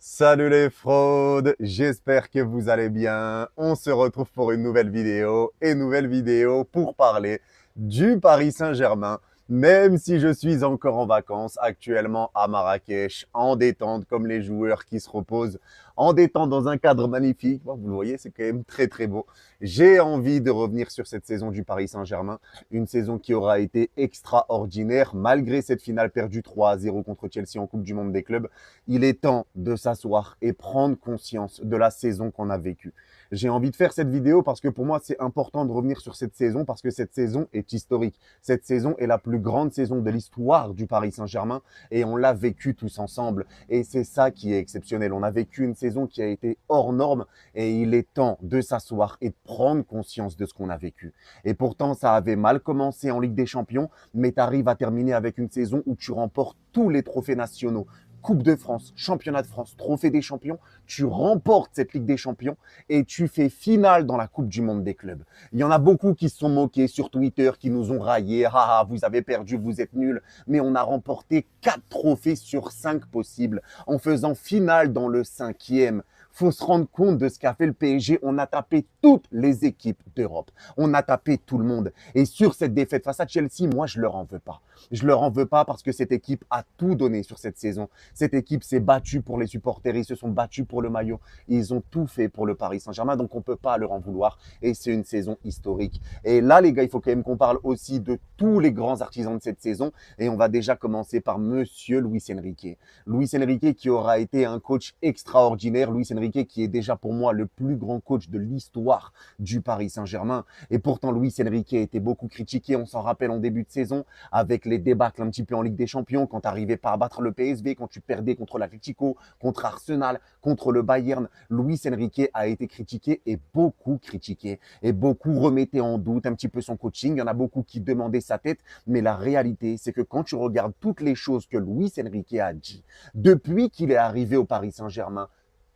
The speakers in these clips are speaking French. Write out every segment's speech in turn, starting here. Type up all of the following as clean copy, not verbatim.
Salut les fraudes, j'espère que vous allez bien. On se retrouve pour une nouvelle vidéo pour parler du Paris Saint-Germain. Même si je suis encore en vacances actuellement à Marrakech, en détente comme les joueurs qui se reposent, en détente dans un cadre magnifique. Bon, vous le voyez, c'est quand même très très beau. J'ai envie de revenir sur cette saison du Paris Saint-Germain, une saison qui aura été extraordinaire malgré cette finale perdue 3-0 contre Chelsea en Coupe du Monde des clubs. Il est temps de s'asseoir et prendre conscience de la saison qu'on a vécue. J'ai envie de faire cette vidéo parce que pour moi, c'est important de revenir sur cette saison parce que cette saison est historique. Cette saison est la plus grande saison de l'histoire du Paris Saint-Germain et on l'a vécue tous ensemble. Et c'est ça qui est exceptionnel. On a vécu une saison qui a été hors norme et il est temps de s'asseoir et de prendre conscience de ce qu'on a vécu. Et pourtant, ça avait mal commencé en Ligue des Champions, mais tu arrives à terminer avec une saison où tu remportes tous les trophées nationaux. Coupe de France, Championnat de France, Trophée des Champions, tu remportes cette Ligue des Champions et tu fais finale dans la Coupe du Monde des clubs. Il y en a beaucoup qui se sont moqués sur Twitter, qui nous ont raillés. Ah, vous avez perdu, vous êtes nuls. Mais on a remporté 4 trophées sur 5 possibles en faisant finale dans le 5e. Faut se rendre compte de ce qu'a fait le PSG. On a tapé toutes les équipes d'Europe. On a tapé tout le monde. Et sur cette défaite face à Chelsea, moi, je leur en veux pas. Je leur en veux pas parce que cette équipe a tout donné sur cette saison. Cette équipe s'est battue pour les supporters, ils se sont battus pour le maillot. Ils ont tout fait pour le Paris Saint-Germain, donc on ne peut pas leur en vouloir. Et c'est une saison historique. Et là, les gars, il faut quand même qu'on parle aussi de tous les grands artisans de cette saison. Et on va déjà commencer par Monsieur Luis Enrique. Luis Enrique qui aura été un coach extraordinaire. Luis Enrique qui est déjà pour moi le plus grand coach de l'histoire du Paris Saint-Germain. Et pourtant, Luis Enrique a été beaucoup critiqué, on s'en rappelle en début de saison, avec les débâcles un petit peu en Ligue des Champions, quand tu n'arrivais pas à battre le PSV, quand tu perdais contre l'Atlético, contre Arsenal, contre le Bayern. Luis Enrique a été critiqué et beaucoup critiqué. Et beaucoup remettaient en doute un petit peu son coaching. Il y en a beaucoup qui demandaient sa tête. Mais la réalité, c'est que quand tu regardes toutes les choses que Luis Enrique a dit depuis qu'il est arrivé au Paris Saint-Germain,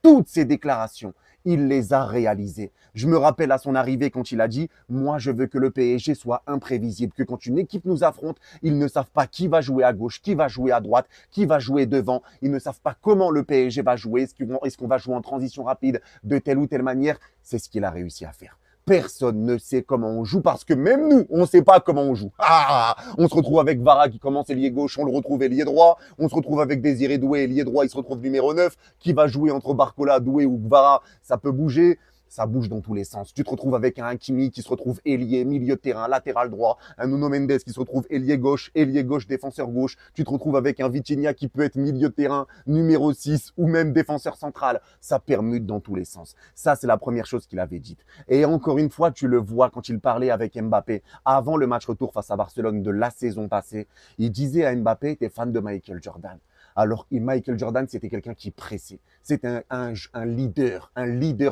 toutes ces déclarations, il les a réalisées. Je me rappelle à son arrivée quand il a dit « Moi, je veux que le PSG soit imprévisible, que quand une équipe nous affronte, ils ne savent pas qui va jouer à gauche, qui va jouer à droite, qui va jouer devant. Ils ne savent pas comment le PSG va jouer. Est-ce qu'on va jouer en transition rapide de telle ou telle manière ?» C'est ce qu'il a réussi à faire. Personne ne sait comment on joue parce que même nous, on ne sait pas comment on joue. On se retrouve avec Vara qui commence ailier gauche, on le retrouve ailier droit. On se retrouve avec Désiré Doué, ailier droit, il se retrouve numéro 9. Qui va jouer entre Barcola, Doué ou Vara? Ça peut bouger. Ça bouge dans tous les sens. Tu te retrouves avec un Hakimi qui se retrouve ailier, milieu de terrain, latéral droit, un Nuno Mendes qui se retrouve ailier gauche, défenseur gauche. Tu te retrouves avec un Vitinha qui peut être milieu de terrain, numéro 6 ou même défenseur central. Ça permute dans tous les sens. Ça, c'est la première chose qu'il avait dite. Et encore une fois, tu le vois quand il parlait avec Mbappé avant le match retour face à Barcelone de la saison passée. Il disait à Mbappé, t'es fan de Michael Jordan. Alors, Michael Jordan, c'était quelqu'un qui pressait. C'était un leader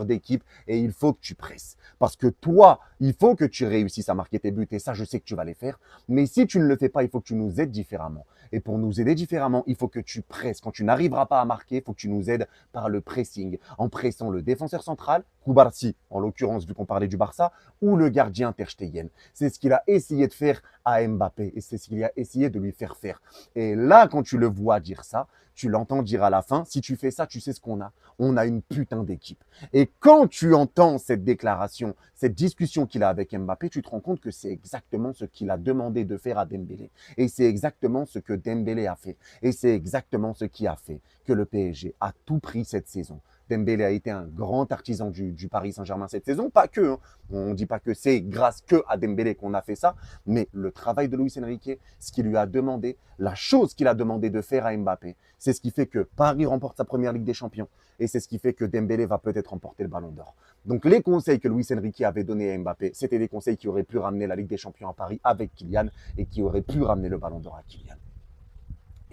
d'équipe et il faut que tu presses. Parce que toi, il faut que tu réussisses à marquer tes buts et ça, je sais que tu vas les faire. Mais si tu ne le fais pas, il faut que tu nous aides différemment. Et pour nous aider différemment, il faut que tu presses. Quand tu n'arriveras pas à marquer, il faut que tu nous aides par le pressing, en pressant le défenseur central, Koubarsi, en l'occurrence, vu qu'on parlait du Barça, ou le gardien Ter Stegen. C'est ce qu'il a essayé de faire à Mbappé et c'est ce qu'il a essayé de lui faire faire. Et là, quand tu le vois dire ça, tu l'entends dire à la fin, si tu fais ça, tu sais ce qu'on a. On a une putain d'équipe. Et quand tu entends cette déclaration, cette discussion qu'il a avec Mbappé, tu te rends compte que c'est exactement ce qu'il a demandé de faire à Dembélé. Et c'est exactement ce que Dembélé a fait. Et c'est exactement ce qui a fait que le PSG a tout pris cette saison. Dembélé a été un grand artisan du Paris Saint-Germain cette saison, pas que. Hein. On ne dit pas que c'est grâce que à Dembélé qu'on a fait ça, mais le travail de Luis Enrique, ce qu'il lui a demandé, la chose qu'il a demandé de faire à Mbappé, c'est ce qui fait que Paris remporte sa première Ligue des Champions et c'est ce qui fait que Dembélé va peut-être remporter le Ballon d'Or. Donc les conseils que Luis Enrique avait donnés à Mbappé, c'était des conseils qui auraient pu ramener la Ligue des Champions à Paris avec Kylian et qui auraient pu ramener le Ballon d'Or à Kylian.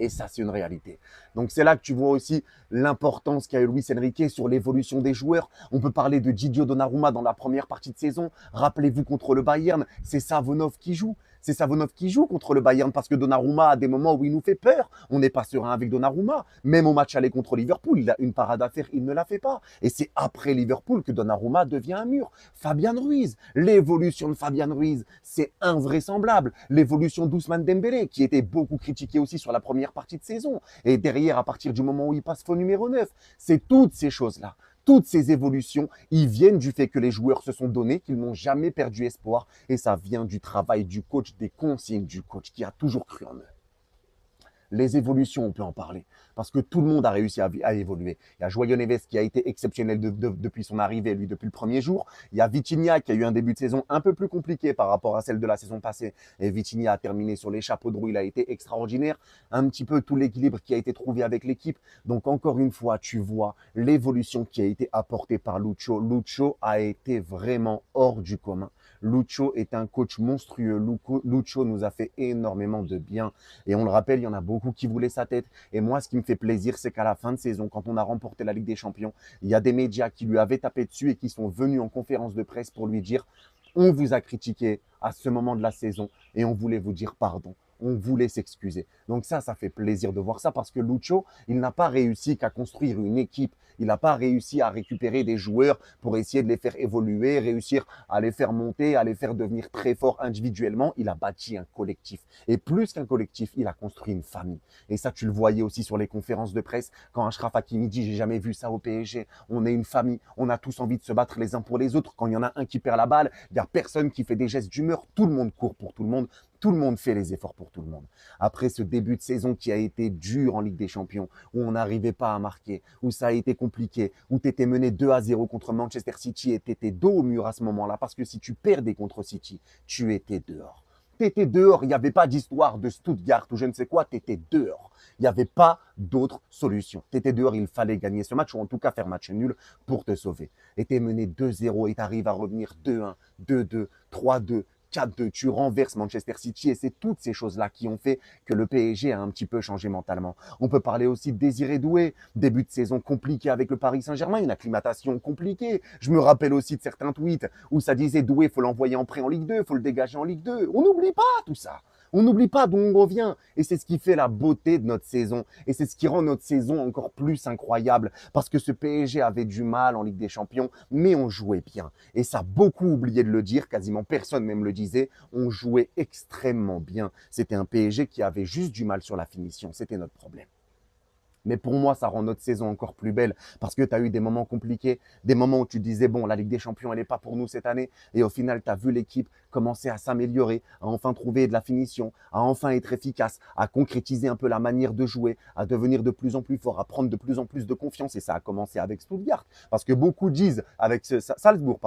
Et ça, c'est une réalité. Donc, c'est là que tu vois aussi l'importance qu'a eu Luis Enrique sur l'évolution des joueurs. On peut parler de Gigio Donnarumma dans la première partie de saison. Rappelez-vous contre le Bayern, c'est Savonov qui joue. C'est Savonov qui joue contre le Bayern parce que Donnarumma a des moments où il nous fait peur. On n'est pas serein avec Donnarumma. Même au match aller contre Liverpool, il a une parade à faire, il ne la fait pas. Et c'est après Liverpool que Donnarumma devient un mur. Fabian Ruiz, l'évolution de Fabian Ruiz, c'est invraisemblable. L'évolution d'Ousmane Dembélé, qui était beaucoup critiqué aussi sur la première partie de saison. Et derrière, à partir du moment où il passe faux numéro 9, c'est toutes ces choses-là. Toutes ces évolutions, ils viennent du fait que les joueurs se sont donnés, qu'ils n'ont jamais perdu espoir. Et ça vient du travail du coach, des consignes du coach qui a toujours cru en eux. Les évolutions, on peut en parler, parce que tout le monde a réussi à évoluer. Il y a João Neves qui a été exceptionnel depuis son arrivée, lui, depuis le premier jour. Il y a Vitinha qui a eu un début de saison un peu plus compliqué par rapport à celle de la saison passée. Et Vitinha a terminé sur les chapeaux de roue, il a été extraordinaire. Un petit peu tout l'équilibre qui a été trouvé avec l'équipe. Donc encore une fois, tu vois l'évolution qui a été apportée par Lucho. Lucho a été vraiment hors du commun. Lucho est un coach monstrueux. Lucho nous a fait énormément de bien. Et on le rappelle, il y en a beaucoup qui voulaient sa tête. Et moi, ce qui me fait plaisir, c'est qu'à la fin de saison, quand on a remporté la Ligue des Champions, il y a des médias qui lui avaient tapé dessus et qui sont venus en conférence de presse pour lui dire « On vous a critiqué à ce moment de la saison et on voulait vous dire pardon. » On voulait s'excuser. Donc ça fait plaisir de voir ça parce que Lucho, il n'a pas réussi qu'à construire une équipe. Il n'a pas réussi à récupérer des joueurs pour essayer de les faire évoluer, réussir à les faire monter, à les faire devenir très forts individuellement. Il a bâti un collectif. Et plus qu'un collectif, il a construit une famille. Et ça, tu le voyais aussi sur les conférences de presse. Quand Achraf Hakimi dit « J'ai jamais vu ça au PSG. On est une famille. On a tous envie de se battre les uns pour les autres. Quand il y en a un qui perd la balle, il n'y a personne qui fait des gestes d'humeur. Tout le monde court pour tout le monde. Tout le monde fait les efforts pour tout le monde. Après ce début de saison qui a été dur en Ligue des Champions, où on n'arrivait pas à marquer, où ça a été compliqué, où tu étais mené 2-0 contre Manchester City et tu étais dos au mur à ce moment-là, parce que si tu perdais contre City, tu étais dehors. Tu étais dehors, il n'y avait pas d'histoire de Stuttgart ou je ne sais quoi, tu étais dehors. Il n'y avait pas d'autre solution. Tu étais dehors, il fallait gagner ce match ou en tout cas faire match nul pour te sauver. Et tu es mené 2-0 et tu arrives à revenir 2-1, 2-2, 3-2, 4-2, tu renverses Manchester City et c'est toutes ces choses-là qui ont fait que le PSG a un petit peu changé mentalement. On peut parler aussi de Désiré Doué, début de saison compliqué avec le Paris Saint-Germain, une acclimatation compliquée. Je me rappelle aussi de certains tweets où ça disait Doué, il faut l'envoyer en prêt en Ligue 2, il faut le dégager en Ligue 2. On n'oublie pas tout ça. On n'oublie pas d'où on revient. Et c'est ce qui fait la beauté de notre saison. Et c'est ce qui rend notre saison encore plus incroyable. Parce que ce PSG avait du mal en Ligue des Champions, mais on jouait bien. Et ça a beaucoup oublié de le dire, quasiment personne même le disait. On jouait extrêmement bien. C'était un PSG qui avait juste du mal sur la finition. C'était notre problème. Mais pour moi, ça rend notre saison encore plus belle parce que tu as eu des moments compliqués, des moments où tu disais, bon, la Ligue des Champions, elle n'est pas pour nous cette année. Et au final, tu as vu l'équipe commencer à s'améliorer, à enfin trouver de la finition, à enfin être efficace, à concrétiser un peu la manière de jouer, à devenir de plus en plus fort, à prendre de plus en plus de confiance. Et ça a commencé avec Stuttgart. Parce que beaucoup disent, avec Salzbourg,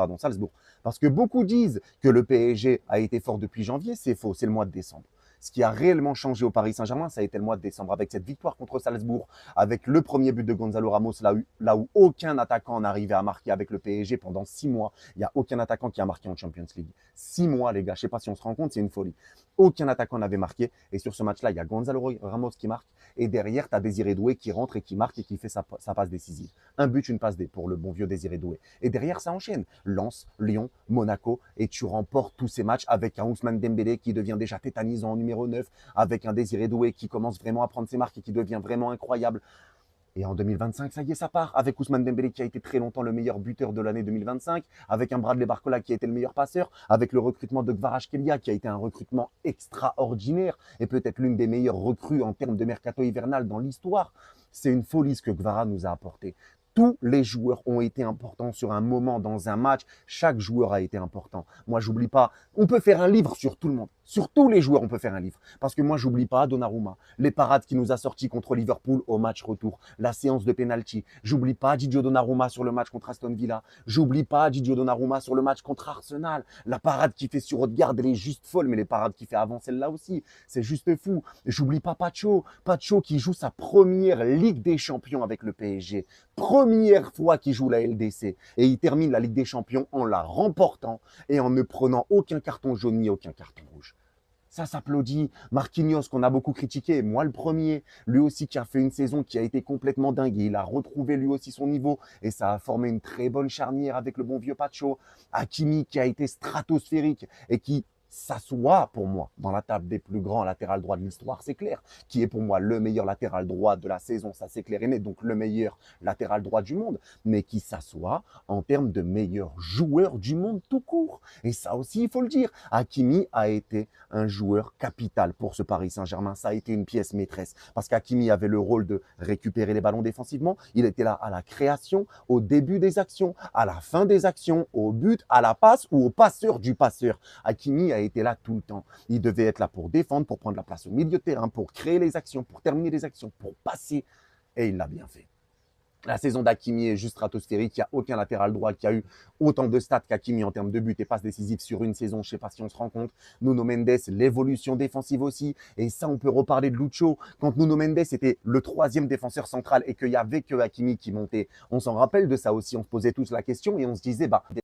parce que beaucoup disent que le PSG a été fort depuis janvier. C'est faux, c'est le mois de décembre. Ce qui a réellement changé au Paris Saint-Germain, ça a été le mois de décembre avec cette victoire contre Salzbourg, avec le premier but de Gonzalo Ramos, là où aucun attaquant n'arrivait à marquer avec le PSG pendant 6 mois. Il n'y a aucun attaquant qui a marqué en Champions League. 6 mois, les gars, je ne sais pas si on se rend compte, c'est une folie. Aucun attaquant n'avait marqué. Et sur ce match-là, il y a Gonzalo Ramos qui marque. Et derrière, tu as Désiré Doué qui rentre et qui marque et qui fait sa passe décisive. Un but, une passe D pour le bon vieux Désiré Doué. Et derrière, ça enchaîne. Lens, Lyon, Monaco. Et tu remportes tous ces matchs avec un Ousmane Dembélé qui devient déjà tétanisant en numéro 9, avec un Désiré Doué qui commence vraiment à prendre ses marques et qui devient vraiment incroyable. Et en 2025, ça y est, ça part. Avec Ousmane Dembélé qui a été très longtemps le meilleur buteur de l'année 2025, avec un Bradley Barcola qui a été le meilleur passeur, avec le recrutement de Kvaratskhelia qui a été un recrutement extraordinaire et peut-être l'une des meilleures recrues en termes de mercato hivernal dans l'histoire. C'est une folie ce que Kvara nous a apporté. Tous les joueurs ont été importants sur un moment dans un match. Chaque joueur a été important. Moi, j'oublie pas. On peut faire un livre sur tout le monde. Sur tous les joueurs, on peut faire un livre. Parce que moi, j'oublie pas Donnarumma. Les parades qu'il nous a sorties contre Liverpool au match retour. La séance de penalty. J'oublie pas Gigio Donnarumma sur le match contre Aston Villa. J'oublie pas Gigio Donnarumma sur le match contre Arsenal. La parade qu'il fait sur Odegaard, elle est juste folle. Mais les parades qu'il fait avant celle-là aussi, c'est juste fou. J'oublie pas Pacho. Pacho qui joue sa première Ligue des Champions avec le PSG. Première fois qu'il joue la LDC et il termine la Ligue des Champions en la remportant et en ne prenant aucun carton jaune ni aucun carton rouge. Ça s'applaudit. Marquinhos, qu'on a beaucoup critiqué, moi le premier, lui aussi qui a fait une saison qui a été complètement dingue. Il a retrouvé lui aussi son niveau et ça a formé une très bonne charnière avec le bon vieux Pacho. Hakimi qui a été stratosphérique et qui s'assoit pour moi dans la table des plus grands latéral droits de l'histoire, c'est clair. Qui est pour moi le meilleur latéral droit de la saison, ça c'est clair et net, donc le meilleur latéral droit du monde, mais qui s'assoit en termes de meilleur joueur du monde tout court. Et ça aussi, il faut le dire. Hakimi a été un joueur capital pour ce Paris Saint-Germain. Ça a été une pièce maîtresse parce qu'Hakimi avait le rôle de récupérer les ballons défensivement. Il était là à la création, au début des actions, à la fin des actions, au but, à la passe ou au passeur du passeur. Hakimi a été là tout le temps. Il devait être là pour défendre, pour prendre la place au milieu de terrain, pour créer les actions, pour terminer les actions, pour passer. Et il l'a bien fait. La saison d'Hakimi est juste stratosphérique. Il n'y a aucun latéral droit qui a eu autant de stats qu'Hakimi en termes de buts et passes décisives sur une saison. Je ne sais pas si on se rend compte. Nuno Mendes, l'évolution défensive aussi. Et ça, on peut reparler de Lucho. Quand Nuno Mendes était le troisième défenseur central et qu'il n'y avait que Hakimi qui montait, on s'en rappelle de ça aussi. On se posait tous la question et on se disait,